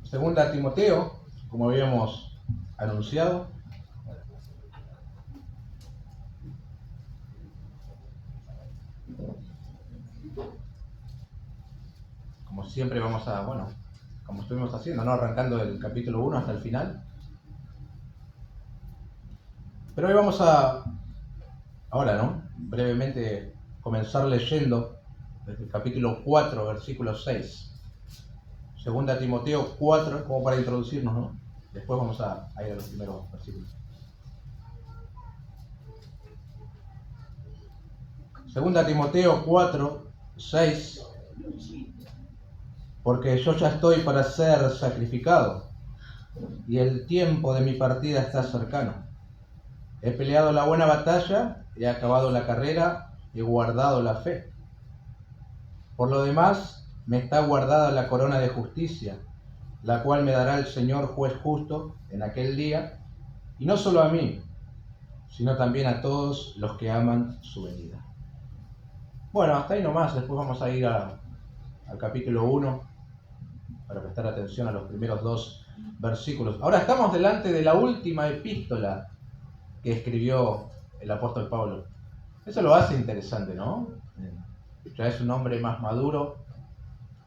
Segunda Timoteo, como habíamos anunciado. Como siempre vamos a, como estuvimos haciendo, ¿no? Arrancando el capítulo 1 hasta el final. Pero hoy vamos a, ahora, ¿no? Brevemente comenzar leyendo desde el capítulo 4, versículo 6. Segunda Timoteo 4, como para introducirnos, ¿no? Después vamos a ir a los primeros versículos. Segunda Timoteo 4, 6. Porque yo ya estoy para ser sacrificado, y el tiempo de mi partida está cercano. He peleado la buena batalla, he acabado la carrera, he guardado la fe. Por lo demás, me está guardada la corona de justicia, la cual me dará el Señor juez justo en aquel día, y no solo a mí, sino también a todos los que aman su venida. Bueno, hasta ahí nomás, después vamos a ir al capítulo 1 para prestar atención a los primeros 2 versículos. Ahora estamos delante de la última epístola que escribió el apóstol Pablo. Eso lo hace interesante, ¿no? Ya es un hombre más maduro,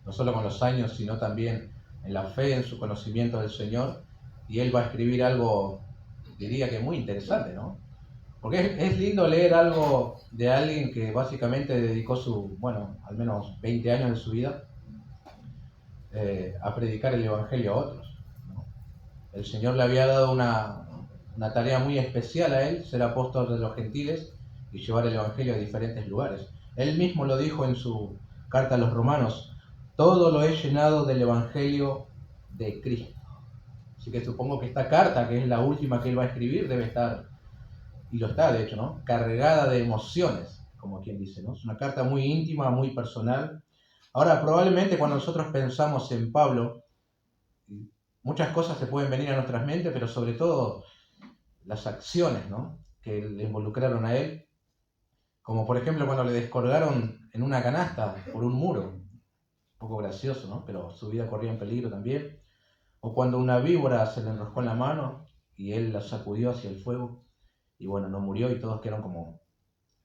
no solo con los años, sino también en la fe, en su conocimiento del Señor, y él va a escribir algo, diría que muy interesante, ¿no? Porque es lindo leer algo de alguien que básicamente dedicó al menos 20 años de su vida a predicar el Evangelio a otros, ¿no? El Señor le había dado una tarea muy especial a él, ser apóstol de los gentiles y llevar el Evangelio a diferentes lugares. Él mismo lo dijo en su carta a los romanos: todo lo he llenado del Evangelio de Cristo. Así que supongo que esta carta, que es la última que él va a escribir, debe estar, y lo está de hecho, ¿no?, cargada de emociones, como quien dice, ¿no? Es una carta muy íntima, muy personal. Ahora, probablemente cuando nosotros pensamos en Pablo, muchas cosas se pueden venir a nuestras mentes, pero sobre todo las acciones, ¿no?, que le involucraron a él, como por ejemplo cuando le descolgaron en una canasta por un muro, un poco gracioso, ¿no?, pero su vida corría en peligro también, o cuando una víbora se le enroscó en la mano y él la sacudió hacia el fuego y bueno, no murió y todos quedaron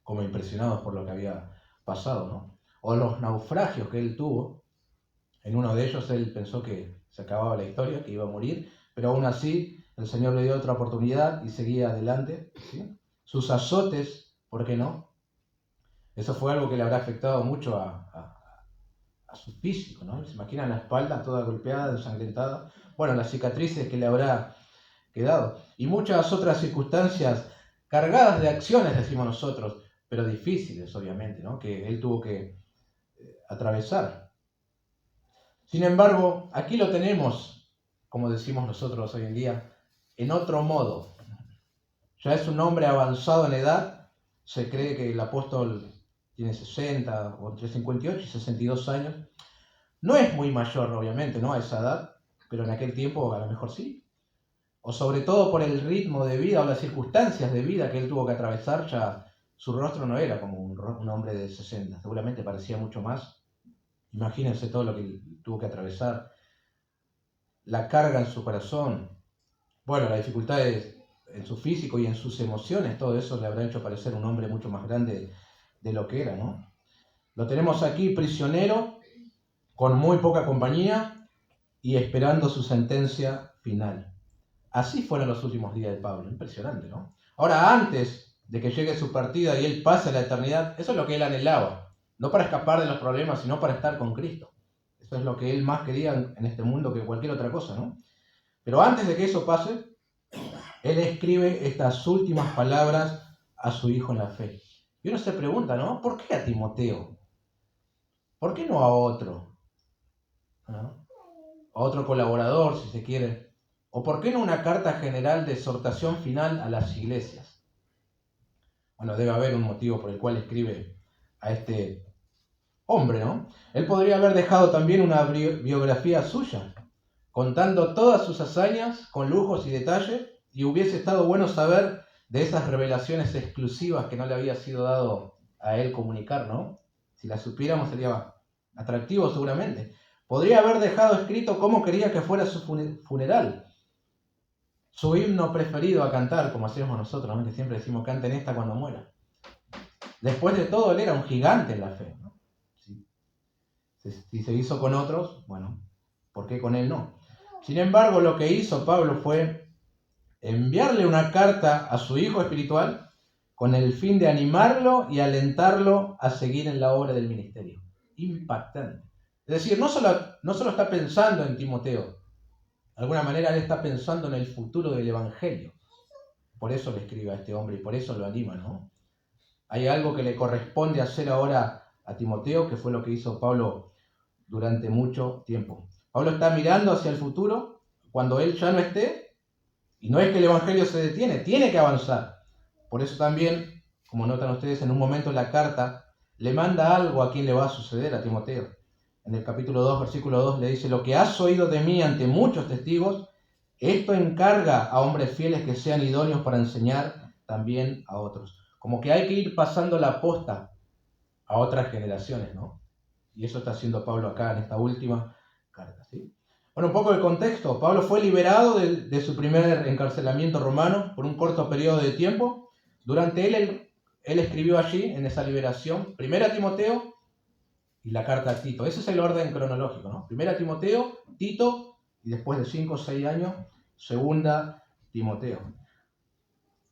como impresionados por lo que había pasado, ¿no? O los naufragios que él tuvo. En uno de ellos él pensó que se acababa la historia, que iba a morir, pero aún así el Señor le dio otra oportunidad y seguía adelante, ¿sí? Sus azotes, ¿por qué no? Eso fue algo que le habrá afectado mucho a su físico, ¿no? Se imaginan la espalda toda golpeada, ensangrentada. Bueno, las cicatrices que le habrá quedado. Y muchas otras circunstancias cargadas de acciones, decimos nosotros, pero difíciles, obviamente, ¿no?, que él tuvo que atravesar. Sin embargo, aquí lo tenemos, como decimos nosotros hoy en día, en otro modo. Ya es un hombre avanzado en edad. Se cree que el apóstol tiene 60 o entre 58 y 62 años. No es muy mayor, obviamente, ¿no?, a esa edad, pero en aquel tiempo a lo mejor sí. O sobre todo por el ritmo de vida o las circunstancias de vida que él tuvo que atravesar, ya su rostro no era como un hombre de 60, seguramente parecía mucho más. Imagínense todo lo que tuvo que atravesar, la carga en su corazón, bueno, las dificultades en su físico y en sus emociones, todo eso le habrá hecho parecer un hombre mucho más grande de lo que era, ¿no? Lo tenemos aquí prisionero, con muy poca compañía y esperando su sentencia final. Así fueron los últimos días de Pablo, impresionante, ¿no? Ahora, antes de que llegue su partida y él pase a la eternidad, eso es lo que él anhelaba, no para escapar de los problemas, sino para estar con Cristo. Eso es lo que él más quería en este mundo que cualquier otra cosa, ¿no? Pero antes de que eso pase, él escribe estas últimas palabras a su hijo en la fe. Y uno se pregunta, ¿no?, ¿por qué a Timoteo? ¿Por qué no a otro? ¿No? A otro colaborador, si se quiere. ¿O por qué no una carta general de exhortación final a las iglesias? Bueno, debe haber un motivo por el cual escribe a este hombre, ¿no? Él podría haber dejado también una biografía suya, contando todas sus hazañas con lujos y detalle, y hubiese estado bueno saber de esas revelaciones exclusivas que no le había sido dado a él comunicar, ¿no? Si la supiéramos sería atractivo seguramente. Podría haber dejado escrito cómo quería que fuera su funeral. Su himno preferido a cantar, como hacemos nosotros, ¿no? Que siempre decimos, canten esta cuando muera. Después de todo, él era un gigante en la fe, ¿no? Si se hizo con otros, bueno, ¿por qué con él no? Sin embargo, lo que hizo Pablo fue enviarle una carta a su hijo espiritual con el fin de animarlo y alentarlo a seguir en la obra del ministerio. Impactante. Es decir, no solo está pensando en Timoteo, de alguna manera él está pensando en el futuro del Evangelio. Por eso le escribe a este hombre y por eso lo anima, ¿no? Hay algo que le corresponde hacer ahora a Timoteo, que fue lo que hizo Pablo durante mucho tiempo. Pablo está mirando hacia el futuro cuando él ya no esté, y no es que el Evangelio se detiene, tiene que avanzar. Por eso también, como notan ustedes, en un momento la carta le manda algo a quien le va a suceder a Timoteo. En el capítulo 2, versículo 2, le dice: lo que has oído de mí ante muchos testigos, esto encarga a hombres fieles que sean idóneos para enseñar también a otros. Como que hay que ir pasando la posta a otras generaciones, ¿no? Y eso está haciendo Pablo acá en esta última carta, ¿sí? Bueno, un poco de contexto. Pablo fue liberado de su primer encarcelamiento romano por un corto periodo de tiempo. Durante él escribió allí, en esa liberación, primera Timoteo y la carta a Tito. Ese es el orden cronológico, ¿no? Primera Timoteo, Tito, y después de 5 o 6 años, segunda Timoteo.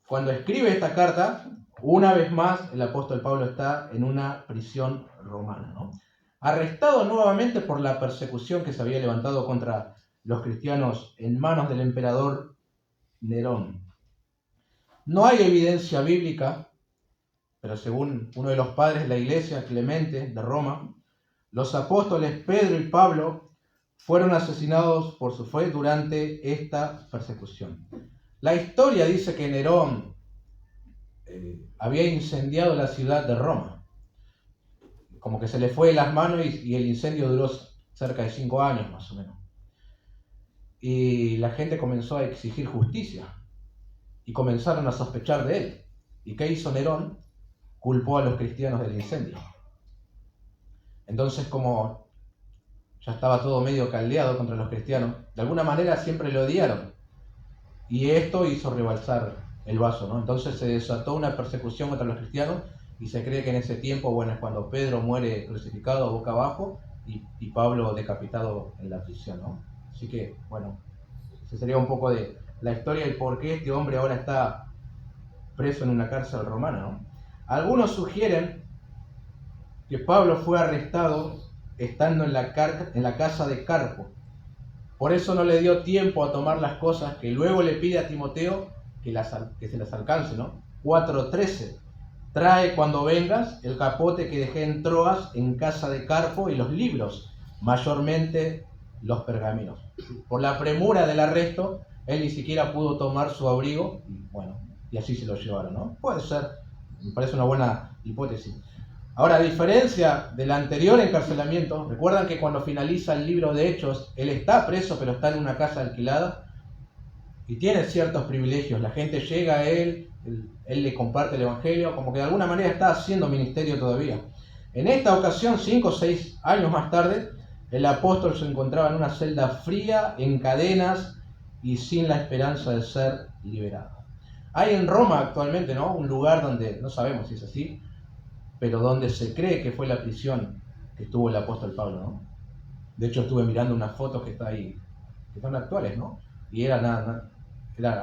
Cuando escribe esta carta, una vez más el apóstol Pablo está en una prisión romana, ¿no? Arrestado nuevamente por la persecución que se había levantado contra los cristianos en manos del emperador Nerón. No hay evidencia bíblica, pero según uno de los padres de la iglesia, Clemente, de Roma, los apóstoles Pedro y Pablo fueron asesinados por su fe durante esta persecución. La historia dice que Nerón había incendiado la ciudad de Roma. Como que se le fue de las manos y el incendio duró cerca de 5 años más o menos. Y la gente comenzó a exigir justicia y comenzaron a sospechar de él. ¿Y qué hizo Nerón? Culpó a los cristianos del incendio. Entonces, como ya estaba todo medio caldeado contra los cristianos, de alguna manera siempre lo odiaron. Y esto hizo rebalsar el vaso, ¿no? Entonces se desató una persecución contra los cristianos. Y se cree que en ese tiempo, bueno, es cuando Pedro muere crucificado boca abajo y Pablo decapitado en la prisión, ¿no? Así que, bueno, esa sería un poco de la historia y por qué este hombre ahora está preso en una cárcel romana, ¿no? Algunos sugieren que Pablo fue arrestado estando en la casa de Carpo. Por eso no le dio tiempo a tomar las cosas que luego le pide a Timoteo que se las alcance, ¿no? 4:13. Trae cuando vengas el capote que dejé en Troas en casa de Carpo y los libros, mayormente los pergaminos. Por la premura del arresto, él ni siquiera pudo tomar su abrigo y bueno, y así se lo llevaron, ¿no? Puede ser, me parece una buena hipótesis. Ahora, a diferencia del anterior encarcelamiento, recuerdan que cuando finaliza el libro de Hechos, él está preso pero está en una casa alquilada y tiene ciertos privilegios. La gente llega a él le comparte el Evangelio, como que de alguna manera está haciendo ministerio todavía. En esta ocasión, 5 o 6 años más tarde, el apóstol se encontraba en una celda fría, en cadenas y sin la esperanza de ser liberado. Hay en Roma actualmente, ¿no?, un lugar donde, no sabemos si es así, pero donde se cree que fue la prisión que estuvo el apóstol Pablo, ¿no? De hecho, estuve mirando unas fotos que están ahí, que son actuales, ¿no? Y era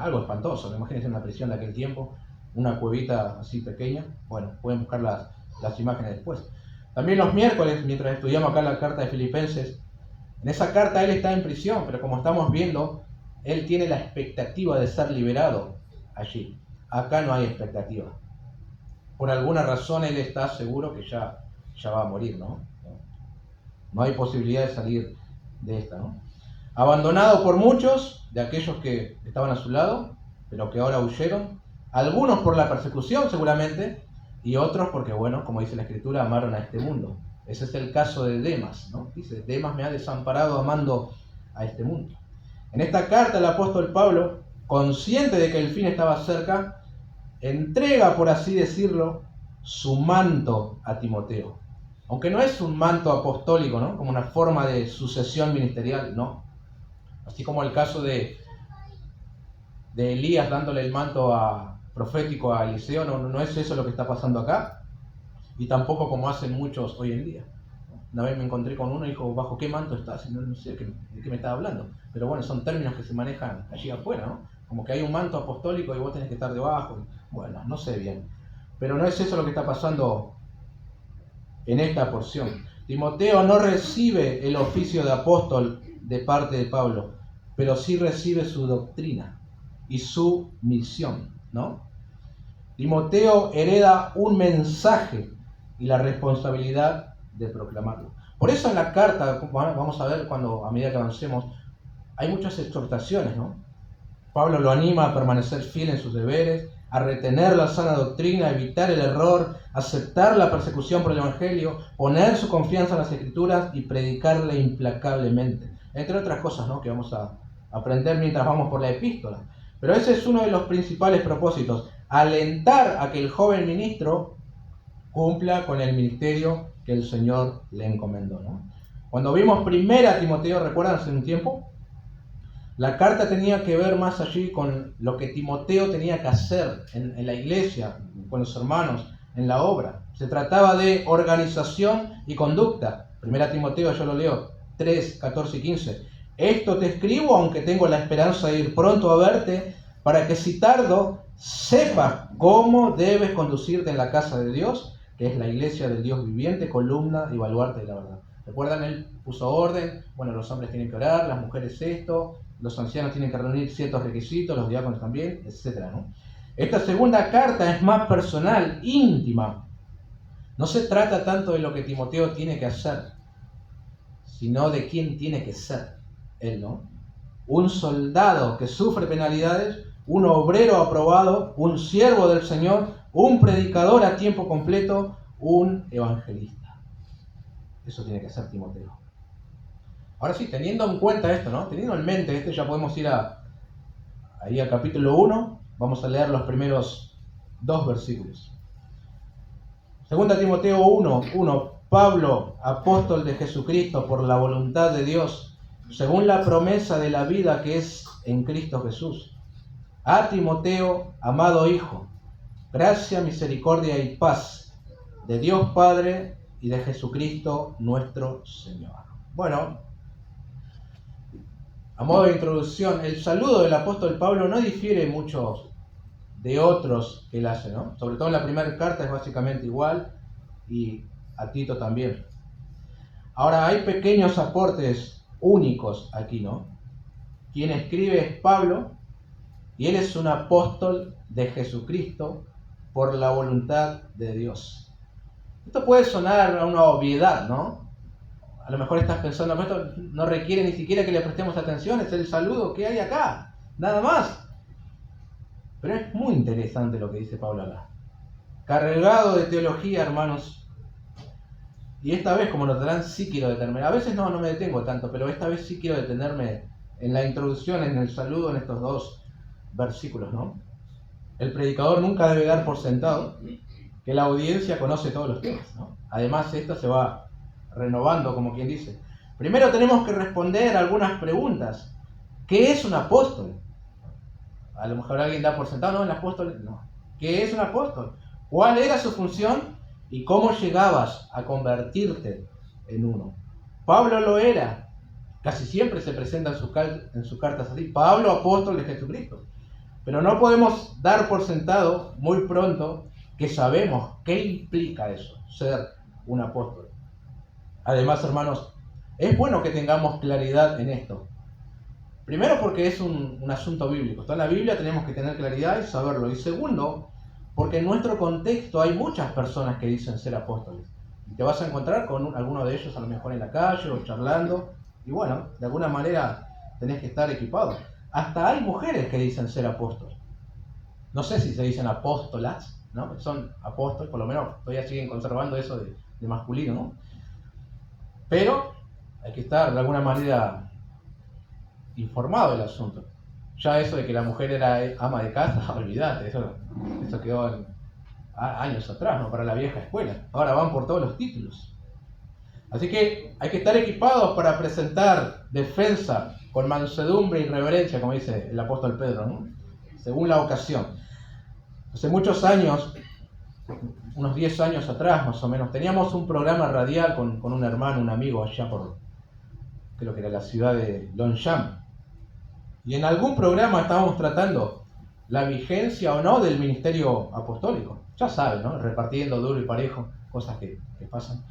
algo espantoso. Imagínense una prisión de aquel tiempo, una cuevita así pequeña. Bueno, pueden buscar las imágenes después. También los miércoles, mientras estudiamos acá la carta de Filipenses, en esa carta él está en prisión, pero como estamos viendo, él tiene la expectativa de ser liberado allí. Acá no hay expectativa. Por alguna razón él está seguro que ya va a morir, ¿no? No hay posibilidad de salir de esta, ¿no? Abandonado por muchos de aquellos que estaban a su lado, pero que ahora huyeron, algunos por la persecución seguramente, y otros porque, bueno, como dice la Escritura, amaron a este mundo. Ese es el caso de Demas, ¿no? Dice, Demas me ha desamparado amando a este mundo. En esta carta el apóstol Pablo, consciente de que el fin estaba cerca, entrega, por así decirlo, su manto a Timoteo. Aunque no es un manto apostólico, ¿no? Como una forma de sucesión ministerial, no. Así como el caso de Elías dándole el manto profético a Eliseo, no es eso lo que está pasando acá, y tampoco como hacen muchos hoy en día. Una vez me encontré con uno y dijo, ¿bajo qué manto estás? Y no sé de qué me estaba hablando. Pero bueno, son términos que se manejan allí afuera, ¿no? Como que hay un manto apostólico y vos tenés que estar debajo. Bueno, no sé bien. Pero no es eso lo que está pasando en esta porción. Timoteo no recibe el oficio de apóstol de parte de Pablo, pero sí recibe su doctrina y su misión, ¿no? Timoteo hereda un mensaje y la responsabilidad de proclamarlo. Por eso en la carta, vamos a ver a medida que avancemos, hay muchas exhortaciones, ¿no? Pablo lo anima a permanecer fiel en sus deberes, a retener la sana doctrina, a evitar el error, aceptar la persecución por el Evangelio, poner su confianza en las Escrituras y predicarle implacablemente. Entre otras cosas, ¿no?, que vamos a aprender mientras vamos por la epístola. Pero ese es uno de los principales propósitos, alentar a que el joven ministro cumpla con el ministerio que el Señor le encomendó, ¿no? Cuando vimos primera Timoteo, ¿recuerdan hace un tiempo? La carta tenía que ver más allí con lo que Timoteo tenía que hacer en la iglesia, con los hermanos, en la obra. Se trataba de organización y conducta. Primera Timoteo, yo lo leo, 3, 14 y 15. Esto te escribo, aunque tengo la esperanza de ir pronto a verte, para que si tardo, sepas cómo debes conducirte en la casa de Dios, que es la iglesia del Dios viviente, columna y baluarte de la verdad. ¿Recuerdan? Él puso orden, bueno, los hombres tienen que orar, las mujeres esto, los ancianos tienen que reunir ciertos requisitos, los diáconos también, etc., ¿no? Esta segunda carta es más personal, íntima. No se trata tanto de lo que Timoteo tiene que hacer, sino de quién tiene que ser él, ¿no? Un soldado que sufre penalidades, un obrero aprobado, un siervo del Señor, un predicador a tiempo completo, un evangelista. Eso tiene que ser Timoteo. Ahora sí, teniendo en cuenta esto, ¿no? Teniendo en mente esto, ya podemos ir ahí al capítulo 1. Vamos a leer los primeros 2 versículos. Segunda Timoteo 1. Pablo, apóstol de Jesucristo por la voluntad de Dios, según la promesa de la vida que es en Cristo Jesús. A Timoteo, amado hijo, gracia, misericordia y paz de Dios Padre y de Jesucristo nuestro Señor. Bueno, a modo de introducción, el saludo del apóstol Pablo no difiere mucho de otros que él hace, ¿no? Sobre todo en la primera carta es básicamente igual, y a Tito también. Ahora, hay pequeños aportes únicos aquí, ¿no? Quien escribe es Pablo, y él es un apóstol de Jesucristo por la voluntad de Dios. Esto puede sonar a una obviedad, ¿no? A lo mejor estás pensando, esto no requiere ni siquiera que le prestemos atención, es el saludo que hay acá, nada más. Pero es muy interesante lo que dice Pablo acá. Cargado de teología, hermanos. Y esta vez, como notarán, sí quiero detenerme. A veces no me detengo tanto, pero esta vez sí quiero detenerme en la introducción, en el saludo, en estos 2 versículos, ¿no? El predicador nunca debe dar por sentado que la audiencia conoce todos los temas, ¿no? Además, esto se va renovando, como quien dice. Primero tenemos que responder algunas preguntas. ¿Qué es un apóstol? A lo mejor alguien da por sentado, no, el apóstol, no. ¿Qué es un apóstol? ¿Cuál era su función? ¿Y cómo llegabas a convertirte en uno? Pablo lo era. Casi siempre se presenta en sus cartas así. Pablo, apóstol de Jesucristo. Pero no podemos dar por sentado muy pronto que sabemos qué implica eso, ser un apóstol. Además, hermanos, es bueno que tengamos claridad en esto. Primero porque es un asunto bíblico. Está en la Biblia, tenemos que tener claridad y saberlo. Y segundo, porque en nuestro contexto hay muchas personas que dicen ser apóstoles. Y te vas a encontrar con alguno de ellos a lo mejor en la calle o charlando. Y bueno, de alguna manera tenés que estar equipado. Hasta hay mujeres que dicen ser apóstoles. No sé si se dicen apóstolas, ¿no? Son apóstoles, por lo menos todavía siguen conservando eso de masculino, ¿no? Pero hay que estar de alguna manera informado del asunto. Ya eso de que la mujer era ama de casa, olvídate, eso quedó años atrás, ¿no? Para la vieja escuela. Ahora van por todos los títulos. Así que hay que estar equipados para presentar defensa con mansedumbre y reverencia, como dice el apóstol Pedro, ¿no? Según la ocasión. Hace muchos años, unos 10 años atrás más o menos, teníamos un programa radial con un hermano, un amigo allá por, creo que era la ciudad de Longchamp. Y en algún programa estábamos tratando la vigencia o no del ministerio apostólico. Ya saben, ¿no? Repartiendo duro y parejo, cosas que pasan.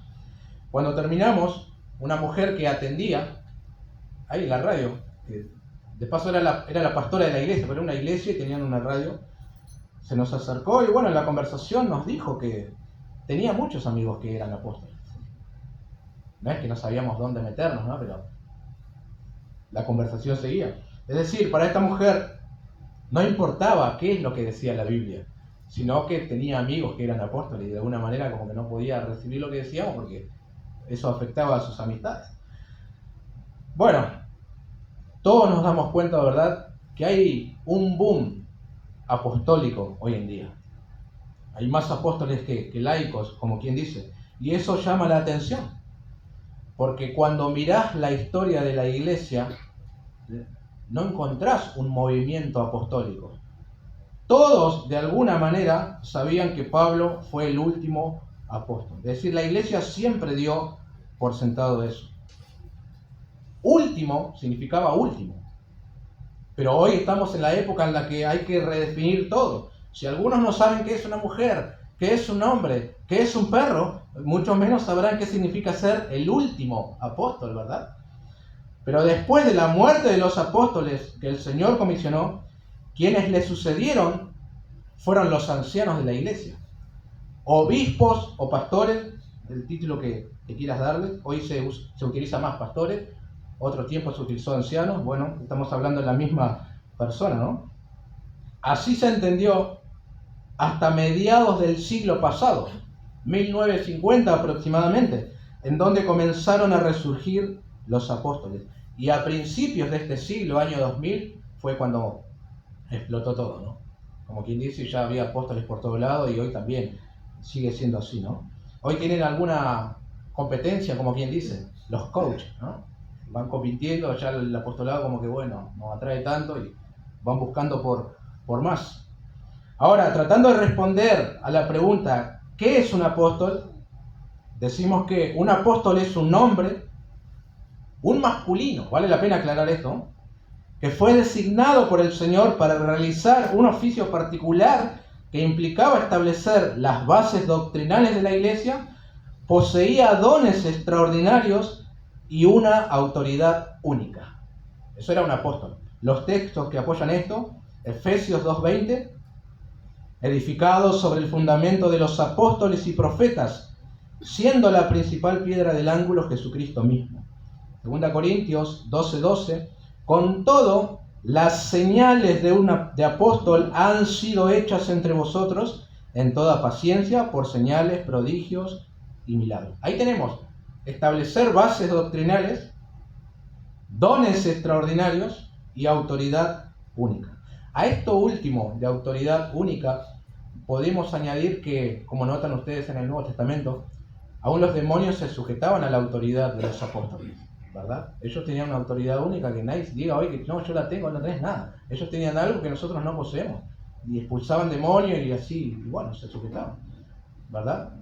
Cuando terminamos, una mujer que atendía ahí en la radio, que de paso era la pastora de la iglesia, pero era una iglesia y tenían una radio, se nos acercó y bueno, en la conversación nos dijo que tenía muchos amigos que eran apóstoles. No es que no sabíamos dónde meternos, ¿no? Pero la conversación seguía. Es decir, para esta mujer no importaba qué es lo que decía la Biblia, sino que tenía amigos que eran apóstoles y de alguna manera como que no podía recibir lo que decíamos porque eso afectaba a sus amistades. Bueno, todos nos damos cuenta, ¿verdad?, que hay un boom apostólico hoy en día. Hay más apóstoles que laicos, como quien dice, y eso llama la atención, porque cuando mirás la historia de la iglesia, no encontrás un movimiento apostólico. Todos, de alguna manera, sabían que Pablo fue el último apóstol. Es decir, la iglesia siempre dio por sentado eso. Último significaba último. Pero hoy estamos en la época en la que hay que redefinir todo. Si algunos no saben qué es una mujer, qué es un hombre, qué es un perro, mucho menos sabrán qué significa ser el último apóstol, ¿verdad? Pero después de la muerte de los apóstoles que el Señor comisionó, quienes le sucedieron fueron los ancianos de la iglesia. Obispos o pastores, el título que quieras darle. Hoy se utiliza más pastores, otro tiempo se utilizó ancianos. Bueno, estamos hablando de la misma persona, ¿no? Así se entendió hasta mediados del siglo pasado, 1950 aproximadamente, en donde comenzaron a resurgir los apóstoles. Y a principios de este siglo, año 2000, fue cuando explotó todo, ¿no? Como quien dice, ya había apóstoles por todo lado y hoy también sigue siendo así, ¿no? Hoy tienen alguna competencia, como quien dice, los coaches, ¿no? Van compitiendo, ya el apostolado como que, bueno, nos atrae tanto y van buscando por más. Ahora, tratando de responder a la pregunta, ¿qué es un apóstol? Decimos que un apóstol es un hombre, un masculino, vale la pena aclarar esto, que fue designado por el Señor para realizar un oficio particular que implicaba establecer las bases doctrinales de la iglesia, poseía dones extraordinarios y una autoridad única. Eso era un apóstol. Los textos que apoyan esto, Efesios 2:20, edificados sobre el fundamento de los apóstoles y profetas, siendo la principal piedra del ángulo Jesucristo mismo. 2 Corintios 12:12, con todo, las señales de apóstol han sido hechas entre vosotros en toda paciencia por señales, prodigios y milagros. Ahí tenemos establecer bases doctrinales, dones extraordinarios y autoridad única. A esto último de autoridad única podemos añadir que, como notan ustedes en el Nuevo Testamento, aún los demonios se sujetaban a la autoridad de los apóstoles, ¿verdad? Ellos tenían una autoridad única que nadie diga hoy que no, yo la tengo, no tenés nada. Ellos tenían algo que nosotros no poseemos. Y expulsaban demonios y así, y bueno, se sujetaban, ¿verdad?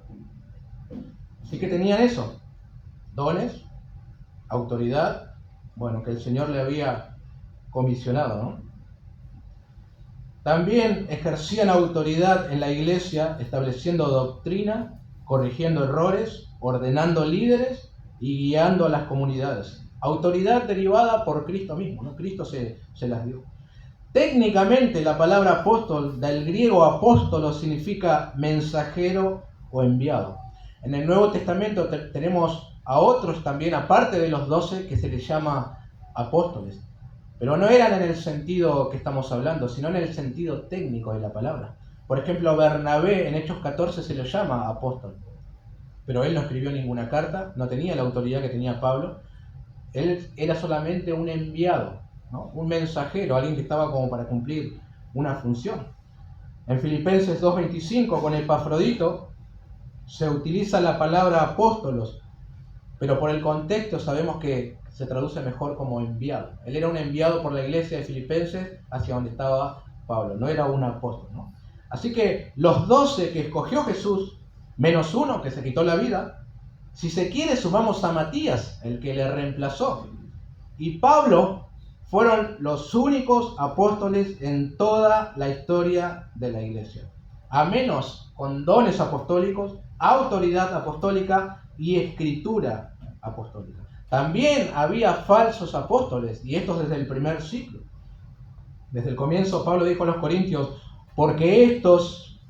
Así que tenían eso, dones, autoridad, bueno, que el Señor le había comisionado, ¿no? También ejercían autoridad en la iglesia, estableciendo doctrina, corrigiendo errores, ordenando líderes y guiando a las comunidades. Autoridad derivada por Cristo mismo, ¿no? Cristo se las dio. Técnicamente la palabra apóstol, del griego apóstolo, significa mensajero o enviado. En el Nuevo Testamento tenemos a otros también, aparte de los 12, que se les llama apóstoles. Pero no eran en el sentido que estamos hablando, sino en el sentido técnico de la palabra. Por ejemplo, a Bernabé en Hechos 14 se lo llama apóstol. Pero él no escribió ninguna carta, no tenía la autoridad que tenía Pablo. Él era solamente un enviado, ¿no? Un mensajero, alguien que estaba como para cumplir una función. En Filipenses 2:25 con Epafrodito se utiliza la palabra apóstolos, pero por el contexto sabemos que se traduce mejor como enviado. Él era un enviado por la iglesia de Filipenses hacia donde estaba Pablo, no era un apóstol, ¿no? Así que los 12 que escogió Jesús, menos uno que se quitó la vida, si se quiere sumamos a Matías, el que le reemplazó. Y Pablo fueron los únicos apóstoles en toda la historia de la iglesia. A menos con dones apostólicos, autoridad apostólica y escritura apostólica. También había falsos apóstoles, y estos desde el primer siglo. Desde el comienzo Pablo dijo a los corintios, porque estos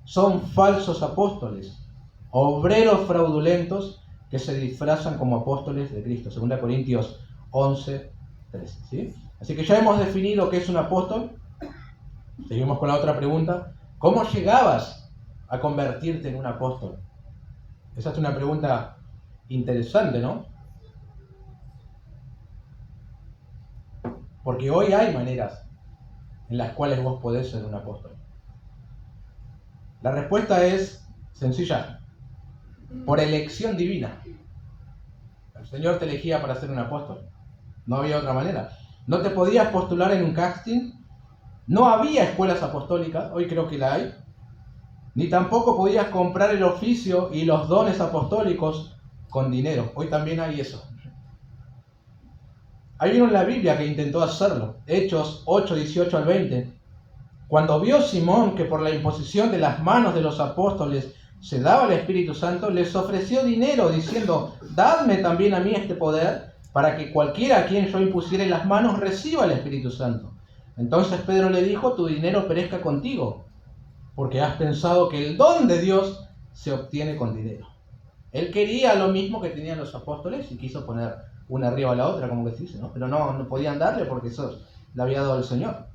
son falsos apóstoles, obreros fraudulentos que se disfrazan como apóstoles de Cristo. 2 Corintios 11:13. ¿Sí? Así que ya hemos definido qué es un apóstol. Seguimos con la otra pregunta. ¿Cómo llegabas a convertirte en un apóstol? Esa es una pregunta interesante, ¿no? Porque hoy hay maneras en las cuales vos podés ser un apóstol. La respuesta es sencilla. Por elección divina. El Señor te elegía para ser un apóstol. No había otra manera. No te podías postular en un casting. No había escuelas apostólicas. Hoy creo que la hay. Ni tampoco podías comprar el oficio y los dones apostólicos con dinero. Hoy también hay eso. Hay uno en la Biblia que intentó hacerlo. Hechos 8:18 al 20. Cuando vio Simón que por la imposición de las manos de los apóstoles se daba el Espíritu Santo, les ofreció dinero diciendo, dadme también a mí este poder para que cualquiera a quien yo impusiere las manos reciba el Espíritu Santo. Entonces Pedro le dijo, tu dinero perezca contigo, porque has pensado que el don de Dios se obtiene con dinero. Él quería lo mismo que tenían los apóstoles y quiso poner una arriba a la otra, como que se dice, ¿no? Pero no podían darle porque eso le había dado el Señor.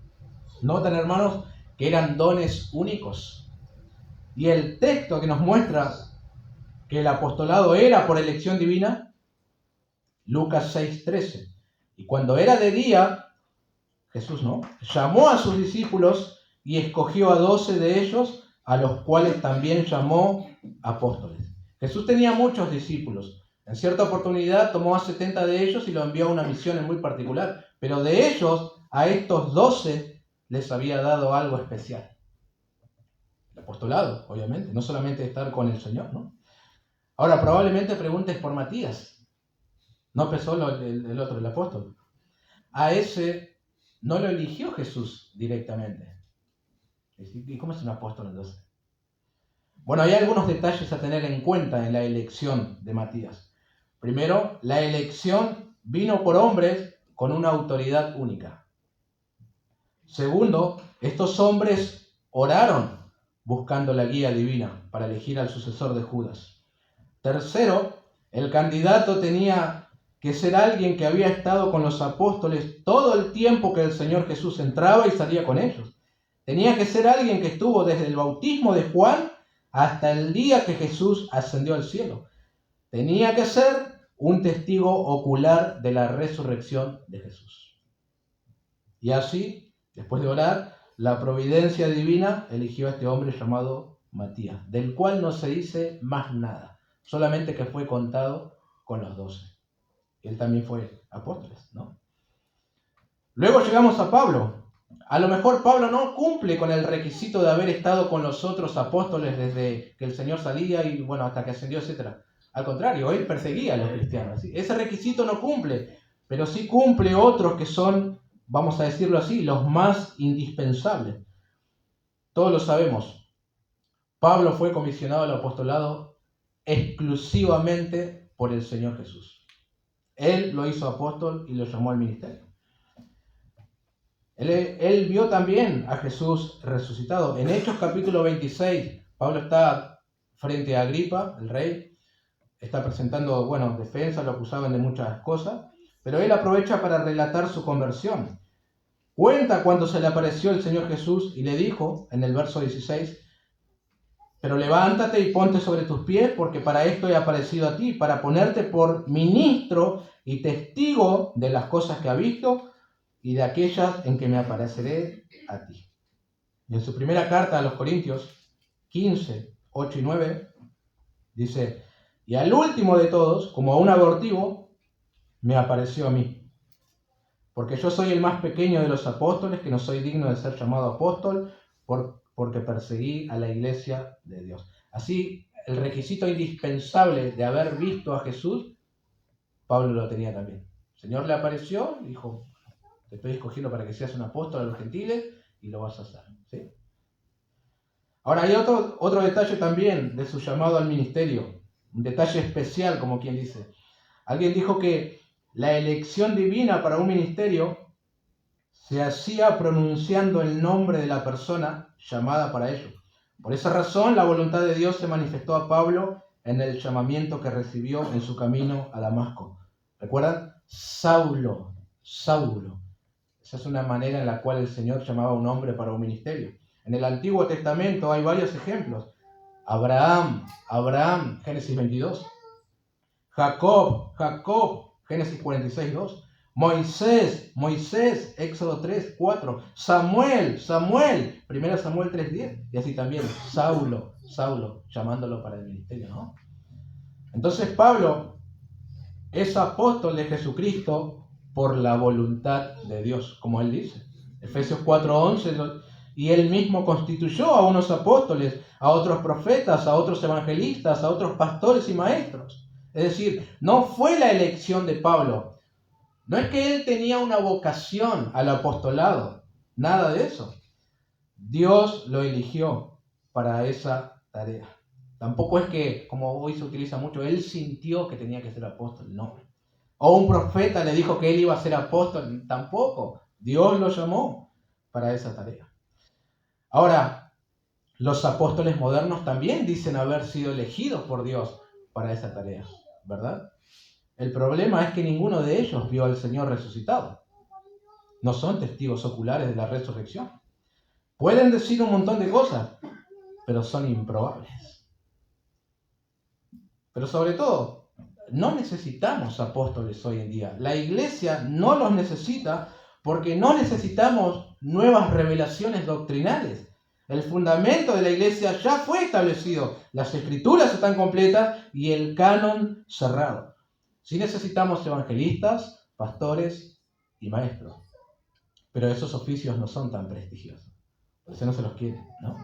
Notan, hermanos, que eran dones únicos. Y el texto que nos muestra que el apostolado era por elección divina, Lucas 6:13. Y cuando era de día, Jesús, ¿no?, llamó a sus discípulos y escogió a 12 de ellos, a los cuales también llamó apóstoles. Jesús tenía muchos discípulos. En cierta oportunidad tomó a 70 de ellos y los envió a una misión en muy particular. Pero de ellos, a estos 12 les había dado algo especial. El apostolado, obviamente, no solamente estar con el Señor, ¿no? Ahora, probablemente preguntes por Matías. No empezó el otro, el apóstol. A ese no lo eligió Jesús directamente. ¿Y cómo es un apóstol entonces? Bueno, hay algunos detalles a tener en cuenta en la elección de Matías. Primero, la elección vino por hombres con una autoridad única. Segundo, estos hombres oraron buscando la guía divina para elegir al sucesor de Judas. Tercero, el candidato tenía que ser alguien que había estado con los apóstoles todo el tiempo que el Señor Jesús entraba y salía con ellos. Tenía que ser alguien que estuvo desde el bautismo de Juan hasta el día que Jesús ascendió al cielo. Tenía que ser un testigo ocular de la resurrección de Jesús. Y así, después de orar, la providencia divina eligió a este hombre llamado Matías, del cual no se dice más nada, solamente que fue contado con los 12. Él también fue apóstol, ¿no? Luego llegamos a Pablo. A lo mejor Pablo no cumple con el requisito de haber estado con los otros apóstoles desde que el Señor salía y bueno, hasta que ascendió, etc. Al contrario, él perseguía a los cristianos. ¿Sí? Ese requisito no cumple, pero sí cumple otros que son, vamos a decirlo así, los más indispensables. Todos lo sabemos. Pablo fue comisionado al apostolado exclusivamente por el Señor Jesús. Él lo hizo apóstol y lo llamó al ministerio. Él vio también a Jesús resucitado. En Hechos capítulo 26, Pablo está frente a Agripa, el rey. Está presentando, defensa, lo acusaban de muchas cosas. Pero él aprovecha para relatar su conversión. Cuenta cuando se le apareció el Señor Jesús y le dijo, en el verso 16, pero levántate y ponte sobre tus pies, porque para esto he aparecido a ti, para ponerte por ministro y testigo de las cosas que ha visto y de aquellas en que me apareceré a ti. Y en su primera carta a los Corintios 15, 8 y 9, dice, y al último de todos, como a un abortivo, me apareció a mí. Porque yo soy el más pequeño de los apóstoles, que no soy digno de ser llamado apóstol, porque perseguí a la iglesia de Dios. Así, el requisito indispensable de haber visto a Jesús, Pablo lo tenía también. El Señor le apareció y dijo, te estoy escogiendo para que seas un apóstol a los gentiles y lo vas a hacer. ¿Sí? Ahora hay otro detalle también de su llamado al ministerio, un detalle especial, como quien dice. Alguien dijo que la elección divina para un ministerio se hacía pronunciando el nombre de la persona llamada para ello. Por esa razón, la voluntad de Dios se manifestó a Pablo en el llamamiento que recibió en su camino a Damasco. ¿Recuerdan? Saulo, Saulo. Esa es una manera en la cual el Señor llamaba a un hombre para un ministerio. En el Antiguo Testamento hay varios ejemplos. Abraham, Génesis 22. Jacob, Génesis 46, 2. Moisés, Éxodo 3, 4. Samuel, 1 Samuel 3, 10. Y así también Saulo, llamándolo para el ministerio, ¿no? Entonces Pablo es apóstol de Jesucristo por la voluntad de Dios, como él dice. Efesios 4:11, y él mismo constituyó a unos apóstoles, a otros profetas, a otros evangelistas, a otros pastores y maestros. Es decir, no fue la elección de Pablo. No es que él tenía una vocación al apostolado, nada de eso. Dios lo eligió para esa tarea. Tampoco es que, como hoy se utiliza mucho, él sintió que tenía que ser apóstol, no. O un profeta le dijo que él iba a ser apóstol, tampoco. Dios lo llamó para esa tarea. Ahora, los apóstoles modernos también dicen haber sido elegidos por Dios para esa tarea, ¿verdad? El problema es que ninguno de ellos vio al Señor resucitado. No son testigos oculares de la resurrección. Pueden decir un montón de cosas, pero son improbables. Pero sobre todo, no necesitamos apóstoles hoy en día. La iglesia no los necesita porque no necesitamos nuevas revelaciones doctrinales. El fundamento de la iglesia ya fue establecido. Las escrituras están completas y el canon cerrado. Sí necesitamos evangelistas, pastores y maestros. Pero esos oficios no son tan prestigiosos. Por eso no se los quiere, ¿no?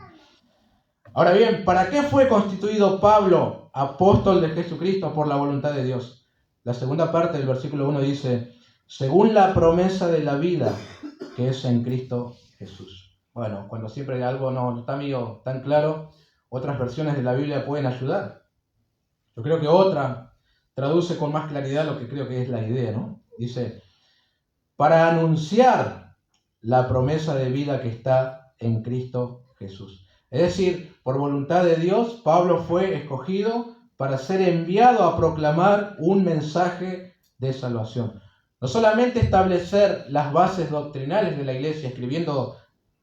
Ahora bien, ¿para qué fue constituido Pablo apóstol de Jesucristo por la voluntad de Dios? La segunda parte del versículo 1 dice, según la promesa de la vida que es en Cristo Jesús. Bueno, cuando siempre algo no está medio tan claro, otras versiones de la Biblia pueden ayudar. Yo creo que otra traduce con más claridad lo que creo que es la idea, ¿no? Dice, para anunciar la promesa de vida que está en Cristo Jesús. Es decir, por voluntad de Dios, Pablo fue escogido para ser enviado a proclamar un mensaje de salvación. No solamente establecer las bases doctrinales de la iglesia, escribiendo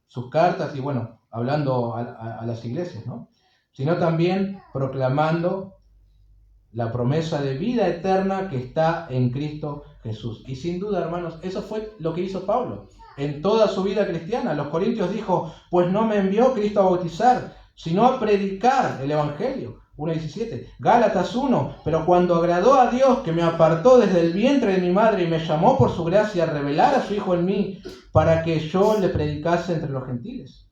sus cartas y bueno, hablando a las iglesias, ¿no? Sino también proclamando la promesa de vida eterna que está en Cristo Jesús. Y sin duda, hermanos, eso fue lo que hizo Pablo en toda su vida cristiana. Los Corintios dijo, pues no me envió Cristo a bautizar, sino a predicar el Evangelio. 1:17. Gálatas 1, pero cuando agradó a Dios que me apartó desde el vientre de mi madre y me llamó por su gracia a revelar a su Hijo en mí, para que yo le predicase entre los gentiles.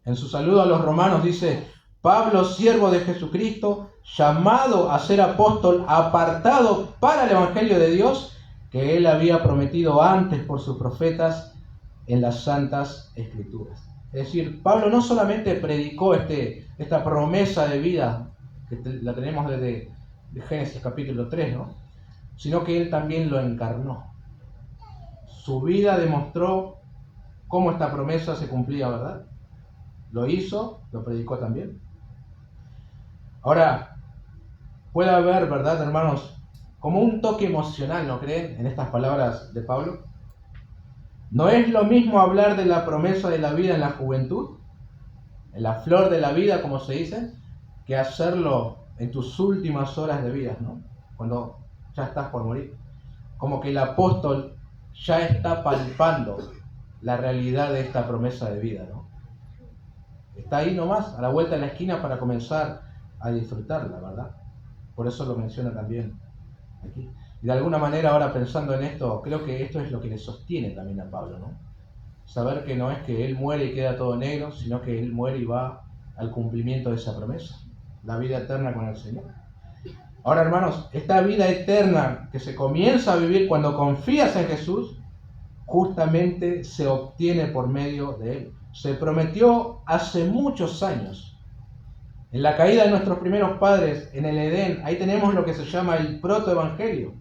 En su saludo a los romanos dice, Pablo, siervo de Jesucristo, llamado a ser apóstol, apartado para el Evangelio de Dios, que él había prometido antes por sus profetas en las Santas Escrituras. Es decir, Pablo no solamente predicó esta promesa de vida, que la tenemos desde Génesis capítulo 3, ¿no? Sino que él también lo encarnó. Su vida demostró cómo esta promesa se cumplía, ¿verdad? Lo hizo, lo predicó también. Ahora, puede haber, ¿verdad, hermanos? Como un toque emocional, ¿no creen? En estas palabras de Pablo. ¿No es lo mismo hablar de la promesa de la vida en la juventud, en la flor de la vida, como se dice, que hacerlo en tus últimas horas de vida, ¿no? Cuando ya estás por morir. Como que el apóstol ya está palpando la realidad de esta promesa de vida, ¿no? Está ahí nomás, a la vuelta de la esquina para comenzar a disfrutarla, ¿verdad? Por eso lo menciona también aquí. Y de alguna manera, ahora pensando en esto, creo que esto es lo que le sostiene también a Pablo, ¿no? Saber que no es que él muere y queda todo negro, sino que él muere y va al cumplimiento de esa promesa, la vida eterna con el Señor. Ahora, hermanos, esta vida eterna que se comienza a vivir cuando confías en Jesús, justamente se obtiene por medio de Él. Se prometió hace muchos años. En la caída de nuestros primeros padres, en el Edén, ahí tenemos lo que se llama el protoevangelio.